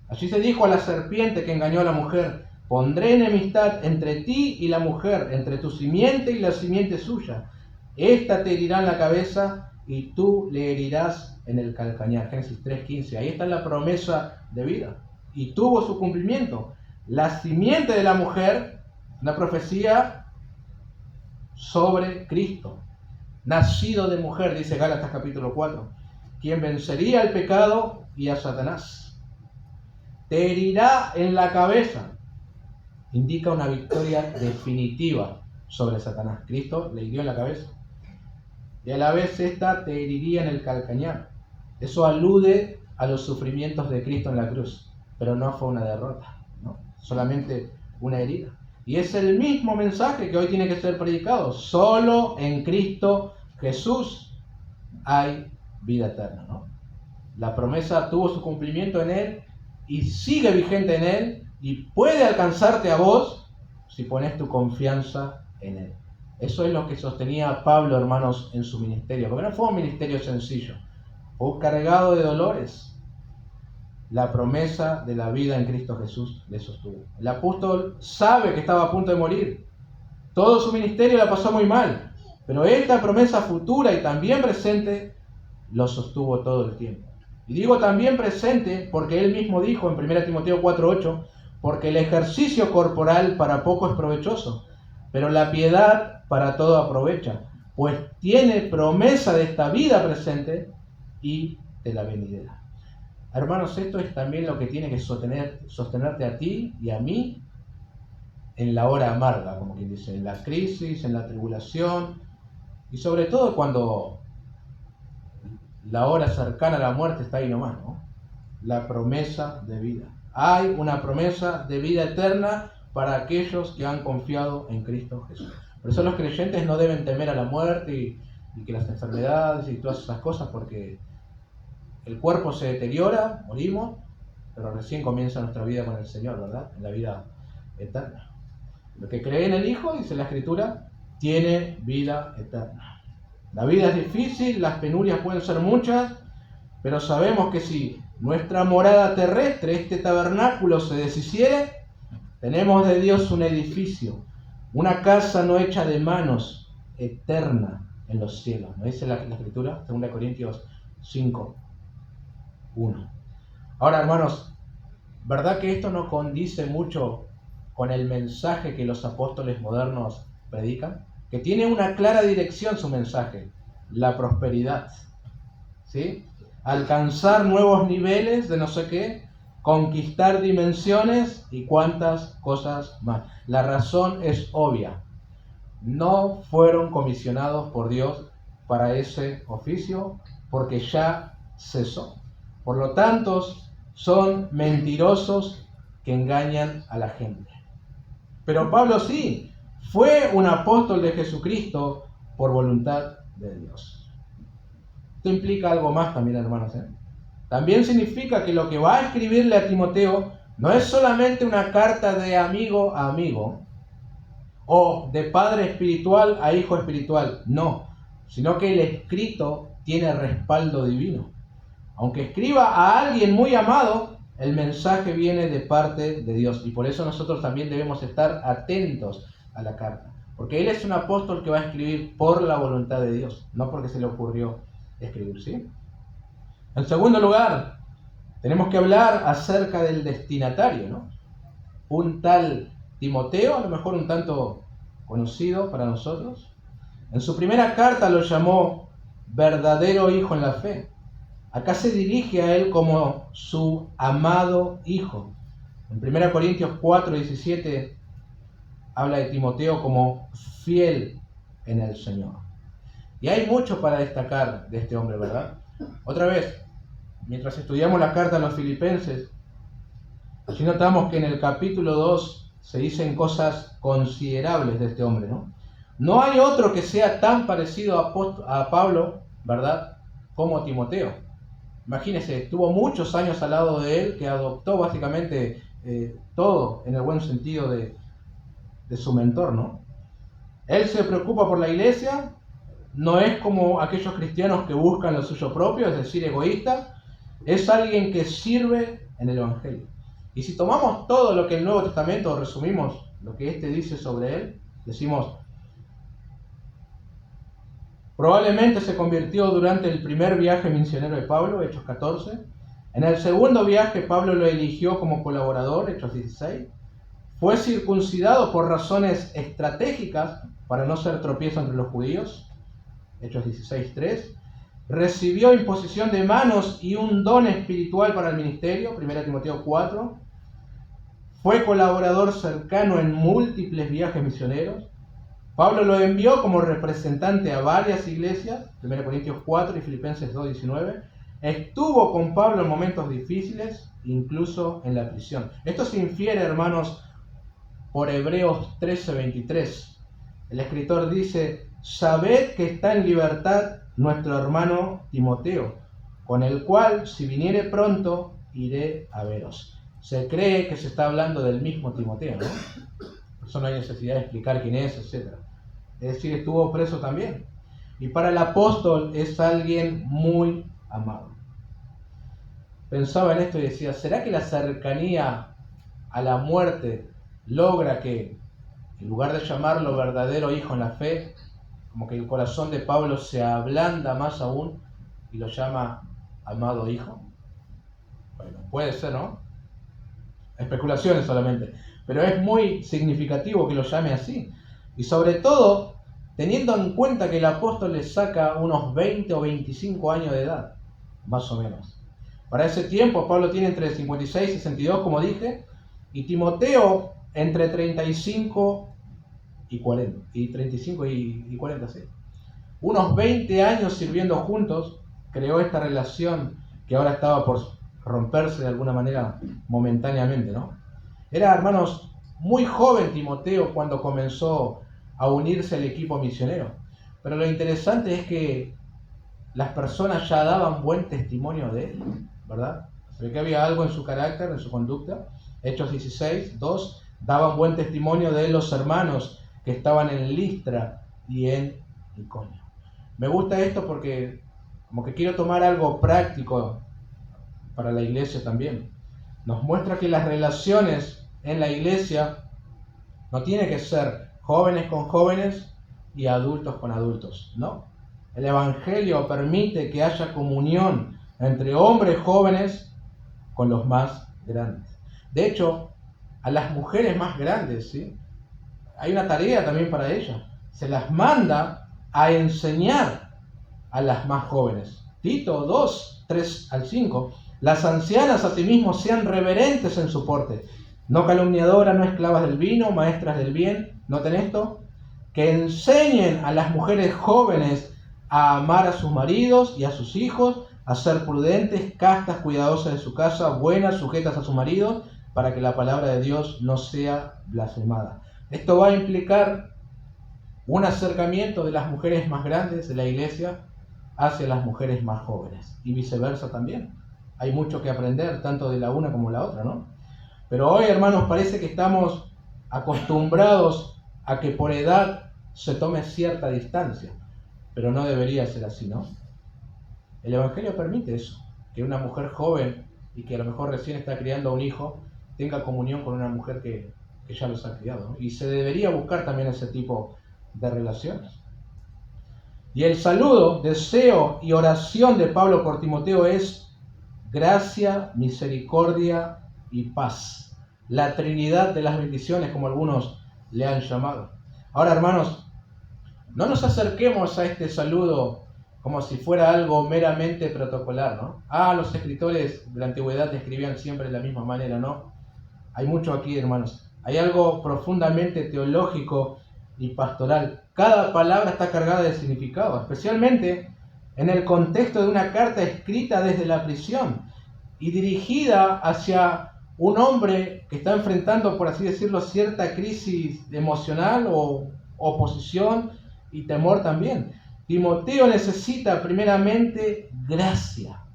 Allí se dijo a la serpiente que engañó a la mujer: pondré enemistad entre ti y la mujer, entre tu simiente y la simiente suya. Esta te herirá en la cabeza y tú le herirás en el calcañar. Génesis 3:15. Ahí está la promesa de vida. Y tuvo su cumplimiento. La simiente de la mujer, una profecía sobre Cristo. Nacido de mujer, dice Gálatas capítulo 4, quien vencería al pecado y a Satanás. Te herirá en la cabeza. Indica una victoria definitiva sobre Satanás. Cristo le hirió en la cabeza. Y a la vez esta te heriría en el calcañar. Eso alude a los sufrimientos de Cristo en la cruz. Pero no fue una derrota, ¿no? Solamente una herida. Y es el mismo mensaje que hoy tiene que ser predicado. Solo en Cristo Jesús hay vida eterna, ¿no? La promesa tuvo su cumplimiento en Él y sigue vigente en Él y puede alcanzarte a vos si pones tu confianza en Él. Eso es lo que sostenía Pablo, hermanos, en su ministerio, porque no fue un ministerio sencillo, fue cargado de dolores. La promesa de la vida en Cristo Jesús le sostuvo. El apóstol sabe que estaba a punto de morir. Todo su ministerio la pasó muy mal, pero esta promesa futura y también presente lo sostuvo todo el tiempo. Y digo también presente porque él mismo dijo en 1 Timoteo 4:8, porque el ejercicio corporal para poco es provechoso, pero la piedad para todo aprovecha, pues tiene promesa de esta vida presente y de la venidera. Hermanos, esto es también lo que tiene que sostenerte a ti y a mí en la hora amarga, como quien dice, en la crisis, en la tribulación, y sobre todo cuando la hora cercana a la muerte está ahí nomás, ¿no? La promesa de vida. Hay una promesa de vida eterna para aquellos que han confiado en Cristo Jesús. Por eso los creyentes no deben temer a la muerte y que las enfermedades y todas esas cosas, porque el cuerpo se deteriora, morimos, pero recién comienza nuestra vida con el Señor, ¿verdad? En la vida eterna. Lo que cree en el Hijo, dice la Escritura, tiene vida eterna. La vida es difícil, las penurias pueden ser muchas, pero sabemos que si nuestra morada terrestre, este tabernáculo, se deshiciere, tenemos de Dios un edificio, una casa no hecha de manos, eterna en los cielos. ¿No dice la Escritura? 2 Corintios 5:1. Ahora, hermanos, ¿verdad que esto no condice mucho con el mensaje que los apóstoles modernos predican? Que tiene una clara dirección su mensaje: la prosperidad, ¿sí? Alcanzar nuevos niveles de no sé qué, conquistar dimensiones y cuantas cosas más. La razón es obvia: no fueron comisionados por Dios para ese oficio, porque ya cesó. Por lo tanto, son mentirosos que engañan a la gente. Pero Pablo sí, fue un apóstol de Jesucristo por voluntad de Dios. Esto implica algo más también, hermanos, ¿eh? También significa que lo que va a escribirle a Timoteo no es solamente una carta de amigo a amigo o de padre espiritual a hijo espiritual, no, sino que el escrito tiene respaldo divino. Aunque escriba a alguien muy amado, el mensaje viene de parte de Dios, y por eso nosotros también debemos estar atentos a la carta, porque él es un apóstol que va a escribir por la voluntad de Dios, no porque se le ocurrió escribir, ¿sí? En segundo lugar, tenemos que hablar acerca del destinatario, ¿no? Un tal Timoteo, a lo mejor un tanto conocido para nosotros. En su primera carta lo llamó verdadero hijo en la fe. Acá se dirige a él como su amado hijo. En 1 Corintios 4:17 habla de Timoteo como fiel en el Señor. Y hay mucho para destacar de este hombre, ¿verdad? Otra vez, mientras estudiamos la carta a los filipenses, allí notamos que en el capítulo 2 se dicen cosas considerables de este hombre, ¿no? No hay otro que sea tan parecido a Pablo, ¿verdad?, como Timoteo. Imagínense, estuvo muchos años al lado de él, que adoptó básicamente todo en el buen sentido de su mentor, ¿no? Él se preocupa por la iglesia, no es como aquellos cristianos que buscan lo suyo propio, es decir, egoísta, es alguien que sirve en el Evangelio. Y si tomamos todo lo que el Nuevo Testamento, resumimos lo que este dice sobre él, decimos, probablemente se convirtió durante el primer viaje misionero de Pablo, Hechos 14. En el segundo viaje Pablo lo eligió como colaborador, Hechos 16. Fue circuncidado por razones estratégicas para no ser tropiezo entre los judíos, Hechos 16:3. Recibió imposición de manos y un don espiritual para el ministerio, 1 Timoteo 4. Fue colaborador cercano en múltiples viajes misioneros. Pablo lo envió como representante a varias iglesias, 1 Corintios 4 y Filipenses 2:19. Estuvo con Pablo en momentos difíciles, incluso en la prisión. Esto se infiere, hermanos, por Hebreos 13:23. El escritor dice, sabed que está en libertad nuestro hermano Timoteo, con el cual, si viniere pronto, iré a veros. Se cree que se está hablando del mismo Timoteo, ¿no? Por eso no hay necesidad de explicar quién es, etc. Es decir, estuvo preso también. Y para el apóstol es alguien muy amado. Pensaba en esto y decía, ¿será que la cercanía a la muerte logra que, en lugar de llamarlo verdadero hijo en la fe, como que el corazón de Pablo se ablanda más aún y lo llama amado hijo? Bueno, puede ser, ¿no? Especulaciones solamente, pero es muy significativo que lo llame así. Y sobre todo, teniendo en cuenta que el apóstol le saca unos 20 o 25 años de edad, más o menos. Para ese tiempo, Pablo tiene entre 56 y 62, como dije, y Timoteo entre 35 y 40, y 35 y 40, sí. Unos 20 años sirviendo juntos, creó esta relación que ahora estaba por romperse de alguna manera momentáneamente, ¿no? Era, hermanos, muy joven Timoteo cuando comenzó a unirse al equipo misionero. Pero lo interesante es que las personas ya daban buen testimonio de él, ¿verdad? Se ve que había algo en su carácter, en su conducta. Hechos 16:2, daban buen testimonio de él los hermanos que estaban en Listra y en Iconio. Me gusta esto porque como que quiero tomar algo práctico para la iglesia también. Nos muestra que las relaciones en la iglesia no tienen que ser jóvenes con jóvenes y adultos con adultos, ¿no? El Evangelio permite que haya comunión entre hombres jóvenes con los más grandes. De hecho, a las mujeres más grandes, ¿sí?, hay una tarea también para ellas. Se las manda a enseñar a las más jóvenes. Tito 2, 3-5. Las ancianas asimismo sean reverentes en su porte, no calumniadoras, no esclavas del vino, maestras del bien. Noten esto, que enseñen a las mujeres jóvenes a amar a sus maridos y a sus hijos, a ser prudentes, castas, cuidadosas de su casa, buenas, sujetas a su marido, para que la palabra de Dios no sea blasfemada. Esto va a implicar un acercamiento de las mujeres más grandes de la iglesia hacia las mujeres más jóvenes y viceversa también. Hay mucho que aprender, tanto de la una como la otra, ¿no? Pero hoy, hermanos, parece que estamos acostumbrados a que por edad se tome cierta distancia, pero no debería ser así, ¿no? El Evangelio permite eso, que una mujer joven y que a lo mejor recién está criando a un hijo tenga comunión con una mujer que ya los ha criado, ¿no? Y se debería buscar también ese tipo de relaciones. Y el saludo, deseo y oración de Pablo por Timoteo es gracia, misericordia y paz. La Trinidad de las bendiciones, como algunos le han llamado. Ahora, hermanos, no nos acerquemos a este saludo como si fuera algo meramente protocolar, ¿no? Los escritores de la antigüedad escribían siempre de la misma manera, ¿no? Hay mucho aquí, hermanos. Hay algo profundamente teológico y pastoral. Cada palabra está cargada de significado, especialmente en el contexto de una carta escrita desde la prisión y dirigida hacia un hombre que está enfrentando, por así decirlo, cierta crisis emocional o oposición y temor también. Timoteo necesita primeramente gracia,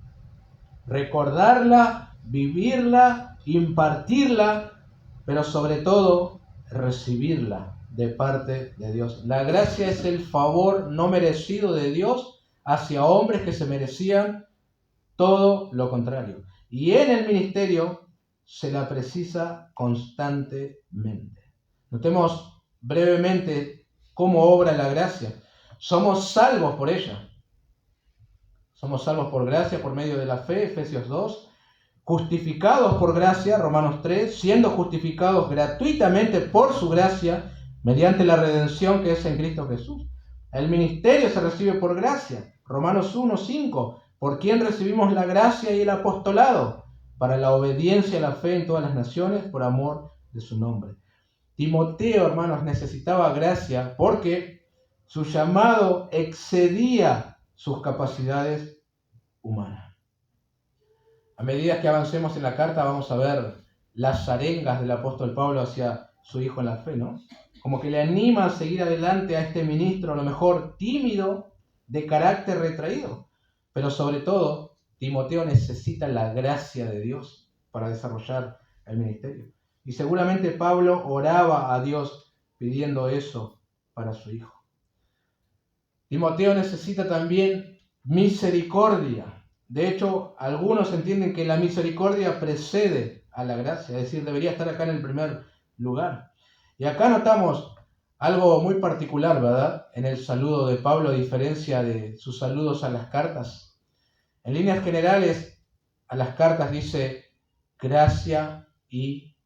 recordarla, vivirla, impartirla, pero sobre todo recibirla de parte de Dios. La gracia es el favor no merecido de Dios hacia hombres que se merecían todo lo contrario. Y en el ministerio se la precisa constantemente. Notemos brevemente cómo obra la gracia. Somos salvos por ella. Somos salvos por gracia por medio de la fe, Efesios 2. Justificados por gracia, Romanos 3. Siendo justificados gratuitamente por su gracia, mediante la redención que es en Cristo Jesús. El ministerio se recibe por gracia, Romanos 1, 5. Por quien recibimos la gracia y el apostolado, para la obediencia a la fe en todas las naciones, por amor de su nombre. Timoteo, hermanos, necesitaba gracia porque su llamado excedía sus capacidades humanas. A medida que avancemos en la carta vamos a ver las arengas del apóstol Pablo hacia su hijo en la fe, ¿no? Como que le anima a seguir adelante a este ministro, a lo mejor tímido, de carácter retraído. Pero sobre todo, Timoteo necesita la gracia de Dios para desarrollar el ministerio. Y seguramente Pablo oraba a Dios pidiendo eso para su hijo. Timoteo necesita también misericordia. De hecho, algunos entienden que la misericordia precede a la gracia, es decir, debería estar acá en el primer lugar. Y acá notamos algo muy particular, ¿verdad? En el saludo de Pablo, a diferencia de sus saludos a las cartas. En líneas generales, a las cartas dice gracia y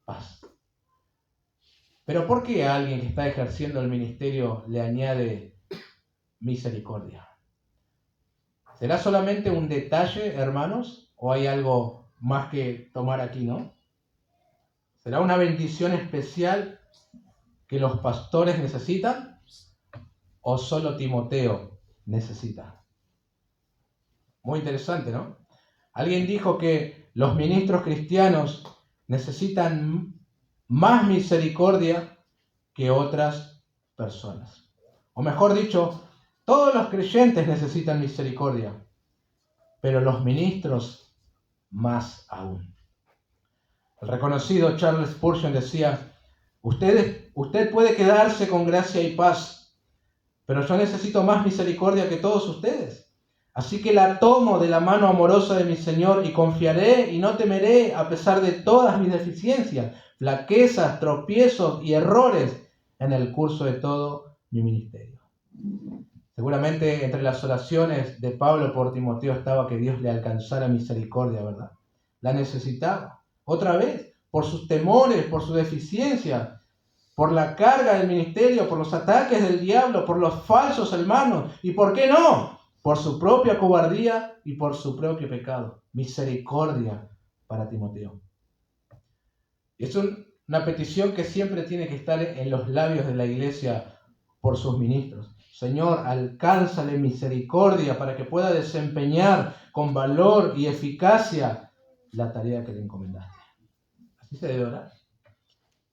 paz. Pero ¿por qué a alguien que está ejerciendo el ministerio le añade misericordia? ¿Será solamente un detalle, hermanos? ¿O hay algo más que tomar aquí, no? ¿Será una bendición especial que los pastores necesitan? ¿O solo Timoteo necesita? Muy interesante, ¿no? Alguien dijo que los ministros cristianos necesitan más misericordia que otras personas. O mejor dicho, todos los creyentes necesitan misericordia, pero los ministros más aún. El reconocido Charles Spurgeon decía, usted puede quedarse con gracia y paz, pero yo necesito más misericordia que todos ustedes. Así que la tomo de la mano amorosa de mi Señor y confiaré y no temeré a pesar de todas mis deficiencias, flaquezas, tropiezos y errores en el curso de todo mi ministerio. Seguramente entre las oraciones de Pablo por Timoteo estaba que Dios le alcanzara misericordia, ¿verdad? La necesitaba. Otra vez, por sus temores, por su deficiencia, por la carga del ministerio, por los ataques del diablo, por los falsos hermanos. ¿Y por qué no? Por su propia cobardía y por su propio pecado. Misericordia para Timoteo. Es una petición que siempre tiene que estar en los labios de la iglesia por sus ministros. Señor, alcánzale misericordia para que pueda desempeñar con valor y eficacia la tarea que le encomendaste. Así se debe orar.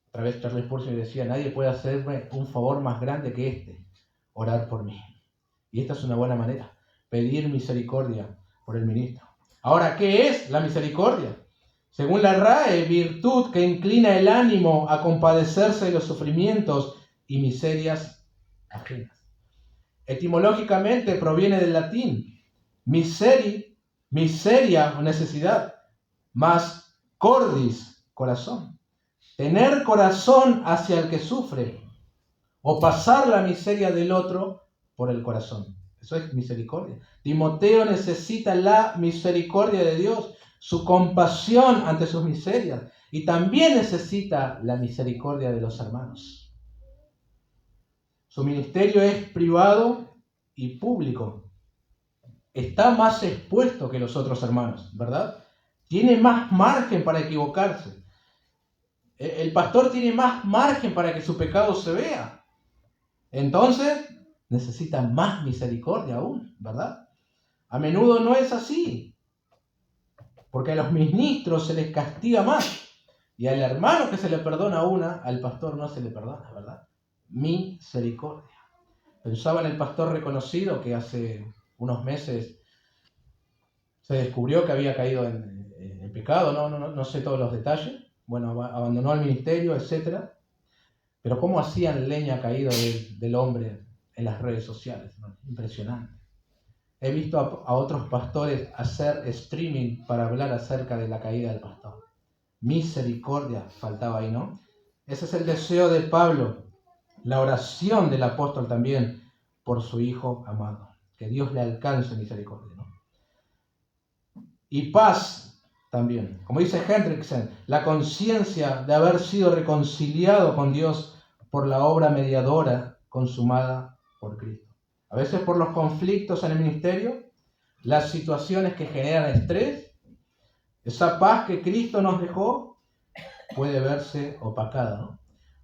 Otra vez Charles Spurgeon decía, nadie puede hacerme un favor más grande que este, orar por mí. Y esta es una buena manera, pedir misericordia por el ministro. Ahora, ¿qué es la misericordia? Según la RAE, virtud que inclina el ánimo a compadecerse de los sufrimientos y miserias ajenas. Etimológicamente proviene del latín miseria o necesidad, más cordis, corazón. Tener corazón hacia el que sufre o pasar la miseria del otro por el corazón. Eso es misericordia. Timoteo necesita la misericordia de Dios, su compasión ante sus miserias, y también necesita la misericordia de los hermanos. Su ministerio es privado y público. Está más expuesto que los otros hermanos, ¿verdad? Tiene más margen para equivocarse. El pastor tiene más margen para que su pecado se vea. entonces necesita más misericordia aún, ¿verdad? A menudo no es así, porque a los ministros se les castiga más, y al hermano que se le perdona una, al pastor no se le perdona, ¿verdad? Misericordia. Pensaba en el pastor reconocido que hace unos meses se descubrió que había caído en pecado, no sé todos los detalles, bueno, abandonó el ministerio, etc. Pero cómo hacían leña caída del hombre en las redes sociales, ¿no? Impresionante. He visto a otros pastores hacer streaming para hablar acerca de la caída del pastor. Misericordia faltaba ahí, ¿no? Ese es el deseo de Pablo, la oración del apóstol también por su hijo amado. Que Dios le alcance misericordia, ¿no? Y paz también. Como dice Hendrickson, la conciencia de haber sido reconciliado con Dios por la obra mediadora consumada por Cristo. A veces por los conflictos en el ministerio, las situaciones que generan estrés, esa paz que Cristo nos dejó puede verse opacada, ¿no?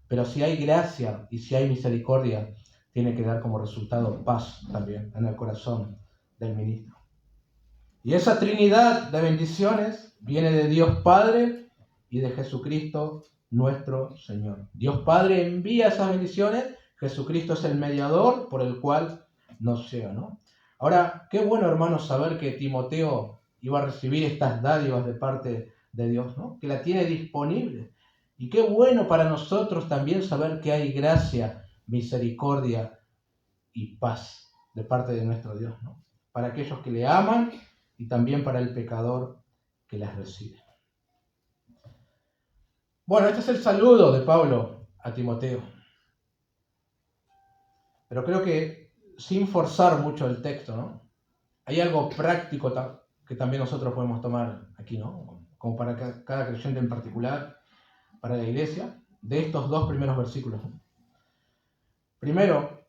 Pero si hay gracia y si hay misericordia, tiene que dar como resultado paz también en el corazón del ministro. Y esa Trinidad de bendiciones viene de Dios Padre y de Jesucristo nuestro Señor. Dios Padre envía esas bendiciones, Jesucristo es el mediador por el cual nos llega, ¿no? Ahora, qué bueno, hermanos, saber que Timoteo iba a recibir estas dádivas de parte de Dios, ¿no? Que la tiene disponible. Y qué bueno para nosotros también saber que hay gracia, misericordia y paz de parte de nuestro Dios, ¿no? Para aquellos que le aman y también para el pecador que las recibe. Bueno, este es el saludo de Pablo a Timoteo. Pero creo que sin forzar mucho el texto, ¿no? Hay algo práctico que también nosotros podemos tomar aquí, ¿no? Como para cada creyente en particular, para la iglesia, de estos dos primeros versículos. Primero,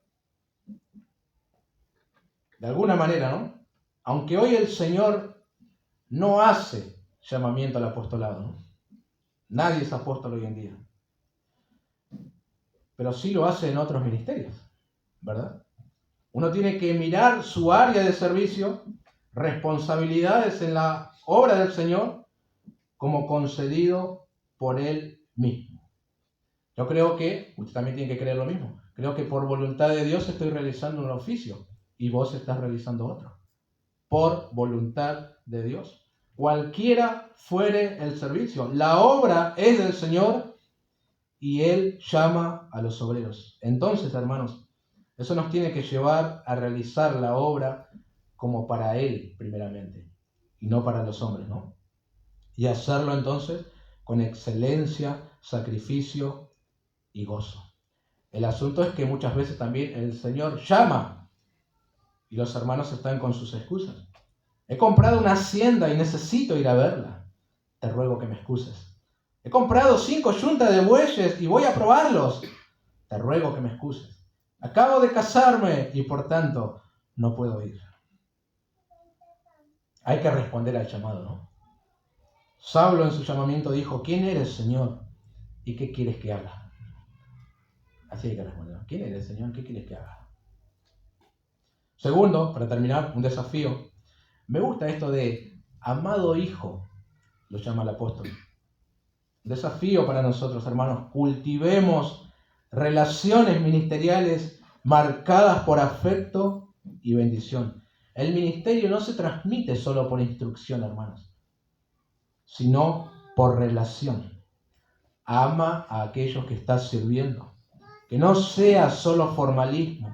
de alguna manera, ¿no? Aunque hoy el Señor no hace llamamiento al apostolado, ¿no? Nadie es apóstol hoy en día. Pero sí lo hace en otros ministerios, ¿verdad? Uno tiene que mirar su área de servicio, responsabilidades en la obra del Señor, como concedido por Él mismo. Yo creo que, usted también tiene que creer lo mismo, creo que por voluntad de Dios estoy realizando un oficio y vos estás realizando otro. Por voluntad de Dios. Cualquiera fuere el servicio, la obra es del Señor y Él llama a los obreros. Entonces, hermanos, eso nos tiene que llevar a realizar la obra como para Él primeramente y no para los hombres, ¿no? Y hacerlo entonces con excelencia, sacrificio y gozo. El asunto es que muchas veces también el Señor llama y los hermanos están con sus excusas. He comprado una hacienda y necesito ir a verla. Te ruego que me excuses. He comprado 5 yuntas de bueyes y voy a probarlos. Te ruego que me excuses. Acabo de casarme y por tanto no puedo ir. Hay que responder al llamado, ¿no? Saulo en su llamamiento dijo, ¿quién eres, Señor? ¿Y qué quieres que haga? Así hay que responder. ¿Quién eres, Señor? ¿Qué quieres que haga? Segundo, para terminar, un desafío. Me gusta esto de amado hijo, lo llama el apóstol. Desafío para nosotros, hermanos. Cultivemos relaciones ministeriales marcadas por afecto y bendición. El ministerio no se transmite solo por instrucción, hermanos, sino por relación. Ama a aquellos que estás sirviendo. Que no sea solo formalismo.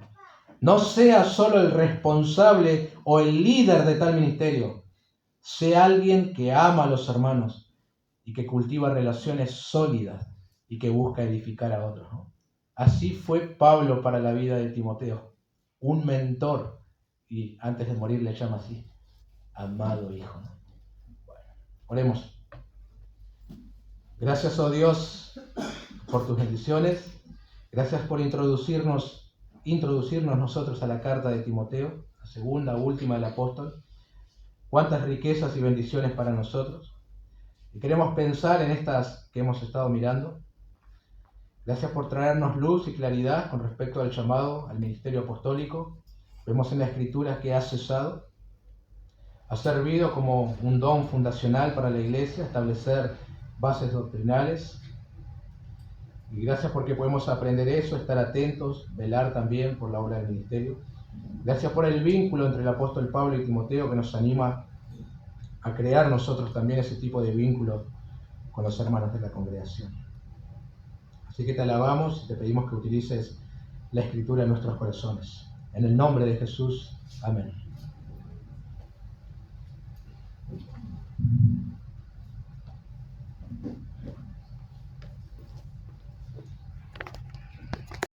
No sea solo el responsable o el líder de tal ministerio. Sea alguien que ama a los hermanos y que cultiva relaciones sólidas y que busca edificar a otros, ¿no? Así fue Pablo para la vida de Timoteo, un mentor, y antes de morir le llama así, amado hijo, ¿no? Bueno, oremos. Gracias, oh Dios, por tus bendiciones. Gracias por introducirnos nosotros a la carta de Timoteo, la segunda, última del apóstol. Cuántas riquezas y bendiciones para nosotros. Y queremos pensar en estas que hemos estado mirando. Gracias por traernos luz y claridad con respecto al llamado al ministerio apostólico. Vemos en la Escritura que ha cesado, ha servido como un don fundacional para la Iglesia, establecer bases doctrinales. Y gracias porque podemos aprender eso, estar atentos, velar también por la obra del ministerio. Gracias por el vínculo entre el apóstol Pablo y Timoteo que nos anima a crear nosotros también ese tipo de vínculo con los hermanos de la congregación. Así que te alabamos y te pedimos que utilices la Escritura en nuestros corazones. En el nombre de Jesús. Amén.